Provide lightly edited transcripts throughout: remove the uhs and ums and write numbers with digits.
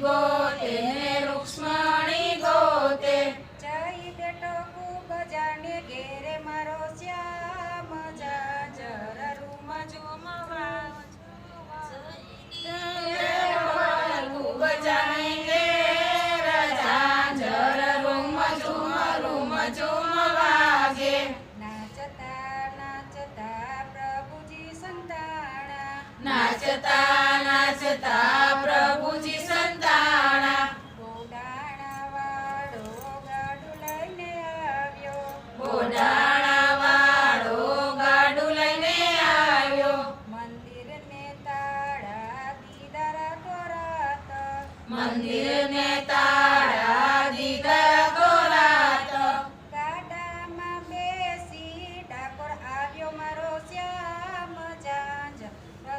ગોતે ને રૂક્ષ્મણી ગોતે જઈ બેઠો ખૂબ જાને ઘેરે મારો શ્યામ ઝાંઝર રૂમ ઝુમવા ખૂબ જાણે ઘેર ઝાંઝર રૂમ ઝુમ વાગે નાચતા નાચતા પ્રભુજી સંતાણા નાચતા નાચતા પ્રભુજી સંતાણા ગોડાણા વાળો ગાડું લઈને આવ્યો ગોડાણા વાળો ગાડું લઈને આવ્યો મંદિરને તાળા દીદાર તોરાત મંદિરને તાળા દીધા ગોરાત ગાડામાં બેસી ડાકોર આવ્યો મારો શ્યામ ઝાંઝર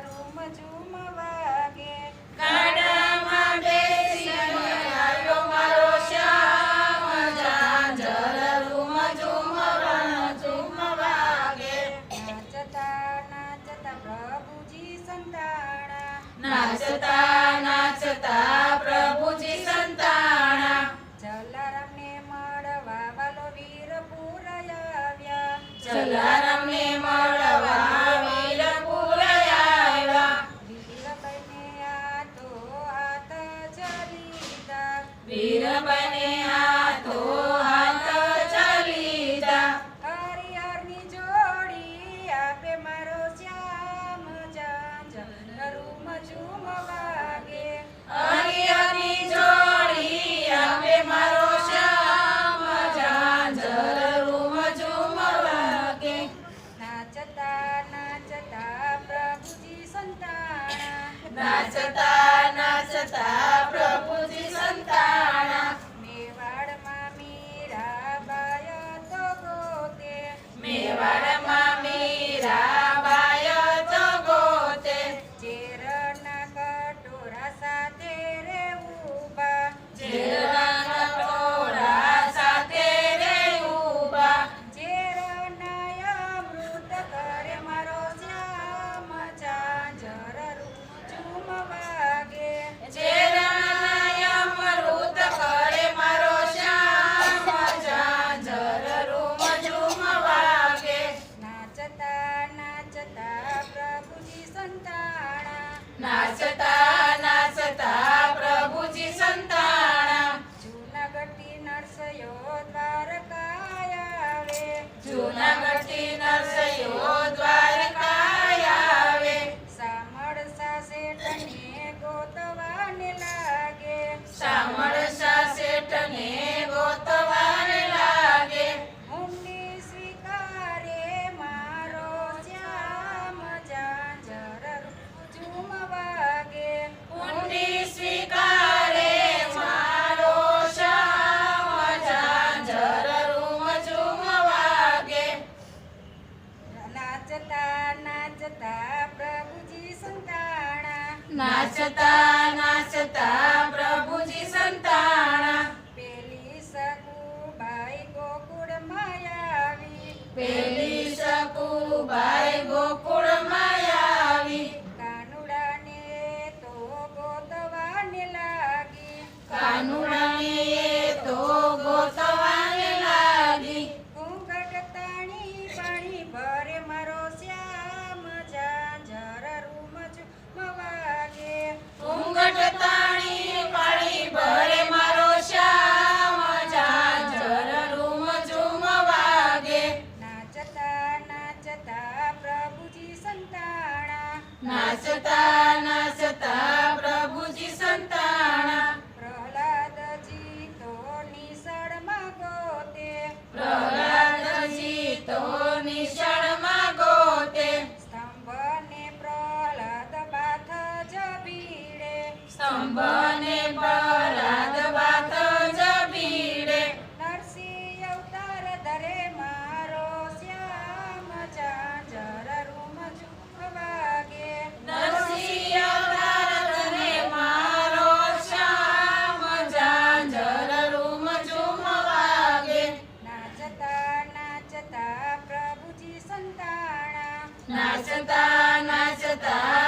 રૂમ ઝુમ વાગે ગાડામાં બેસીને આવ્યો મારો શ્યામ ઝાંઝર રૂમ ઝુમ વાગે નાચતા નાચતા પ્રભુજી સંતાણા નાચતા નાચતા પ્રભુજી સંતાણા જલારામને મળવા વાલો વીરપુર આવ્યા જલારામને મળવા વીરપુર આવ્યા વીરબાઈને આ તો હાથ ચલીતા વીરબને હાથો હાથ ચાલીતા હરિહરની જોડી આપે મારો શ્યામ ઝાંઝર રૂમ ઝુમ વાગે હરિહરની જોડી આપે મારો શ્યામ ઝાંઝર રૂમ ઝુમ વાગે નાચતા નાચતા પ્રભુજી સંતાણા નાચતા નાચતા પ્રભુજી સંતાણા મેવાડમાં મીરાબાઈ તો ગોતે મેવાડમાં મીરાબાઈ તો ગોતે ઝેરના કટોરા સાથે રે ઊભા ઝેરના કટોરા સાથે રે ઊભા ઝેરના અમૃત કરે મારો શ્યામ ઝાંઝર ઝુમ વાગે ઝેરના અમૃત કરે મારો શ્યામ ઝાંઝર રૂમ ઝુમ વાગે નાચતા નાચતા પ્રભુજી સંતાણા નાચતા નાચતા પ્રભુજી સંતાણા જૂનાગઢથી નરસૈયો દ્વારકાય આવે જૂનાગઢથી નરસૈયો દ્વારકાય આવે સામળસા શેઠને ગોતવાને લાગે શામળસા શેઠને ગોતવાને લાગે હુંડી સ્વીકારે મારો શ્યામ ઝાંઝર ઝુમ વાગે ઊંડી સ્વીકારે મારો શ્યામ ઝાંઝર રૂમ ઝુમ વાગે નાચતા નાચતા પ્રભુજી સંતાણા નાચતા નાચતા પ્રભુજી સંતાણા પેલી સકુબાઈ ગોકુળમાં આવી પેલી સકુબાઈ ગોકુળમાં આવી કાનુડાને તો ગોતવાને લાગી કાનુડાને તો ગોતવાને લાગી ઘૂંઘટ તાણી પાણી ભરે મારો શ્યામ ઝાંઝર રૂમ ઝુમ વાગે ઘૂંઘટ તાણી પાણી ભરે મારો શ્યામ ઝાંઝર રૂમ ઝુમ વાગે નાચતા નાચતા પ્રભુજી સંતાણા નાચતા નાચતા પ્રભુજી સંતાણા પ્રહલાદજી તો નિસળમાં ગોતે પ્રહલાદજી તો નિશાળમાં ગોતે સ્તંભને પ્રહલાદ બાથ જબીડે સ્તંભને પ્રહલાદ બાથ જબીડે નરસિંહ અવતાર ધરે મારો શ્યામ ઝાંઝર રૂમ ઝુમ વાગે નરસિંહ અવતાર ધરે મારો શ્યામ ઝાંઝર રૂમ ઝુમ વાગે નાચતા નાચતા પ્રભુજી સંતાણા નાચતા નાચતા